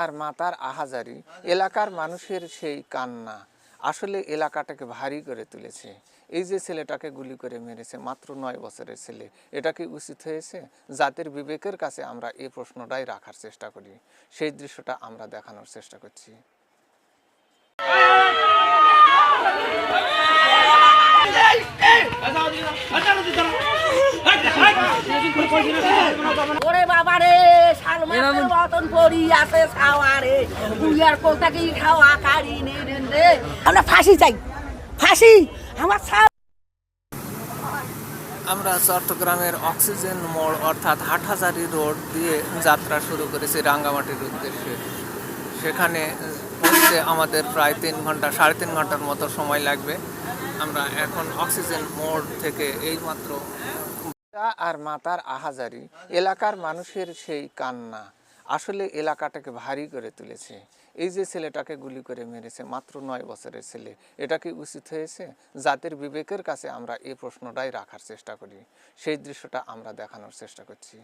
আর মাতার আহাজারি, এলাকার মানুষের সেই কান্না আসলে এলাকাটাকে ভারী করে তুলেছে। এই যে ছেলেটাকে গুলি করে মেরেছে, মাত্র 9 বছরের ছেলে, এটা কি উচিত হয়েছে? জাতির বিবেকের কাছে আমরা এই প্রশ্নটাই রাখার চেষ্টা করি, সেই দৃশ্যটা আমরা দেখানোর চেষ্টা করছি। ওরে বাবা রে, শালমাছের মতন পড়ি আছে ছাওয়ারে, তুই আর কোথা কি খাওয়া কারি নে রে। আমরা ফাঁসি চাই, ফাঁসি আমার আমরা চট্টগ্রামের অক্সিজেন মোড় অর্থাৎ হাটহাজারী রোড দিয়ে যাত্রা শুরু করেছি রাঙ্গামাটির উদ্দেশ্যে। সেখানে পৌঁছতে আমাদের প্রায় 3 ঘন্টা, 3.5 ঘন্টার মতো সময় লাগবে। আমরা এখন অক্সিজেন মোড় থেকে এইমাত্র আর মাতার আহাজারি, এলাকার মানুষের সেই কান্না আসলে এলাকাটাকে ভারী করে তুলেছে। এই যে ছেলেটাকে গুলি করে মেরেছে, মাত্র 9 বছরের ছেলে, এটা কি উচিত হয়েছে? জাতির বিবেকের কাছে আমরা এই প্রশ্নটাই রাখার চেষ্টা করি, সেই দৃশ্যটা আমরা দেখানোর চেষ্টা করছি।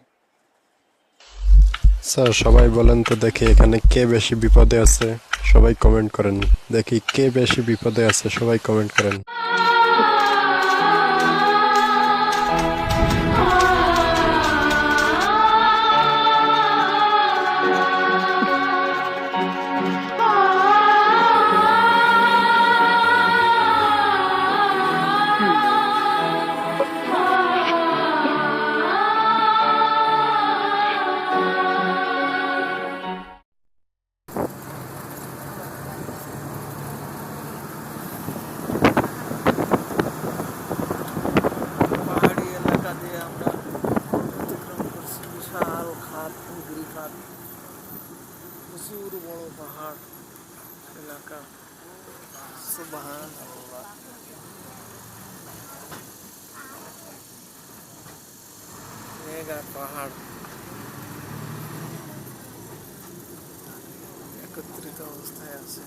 স্যার সবাই বলেন তো দেখি এখানে কে বেশি বিপদে আছে, সবাই কমেন্ট করেন। দেখি কে বেশি বিপদে আছে, সবাই কমেন্ট করেন। পাহাড়ি এলাকা দিয়ে আমরা অতিক্রম করছি বিশাল খাত, গিরিখাত, প্রচুর বড় পাহাড় এলাকা। সুবহানাল্লাহ, মেগা পাহাড় একত্রিত অবস্থায় আছে।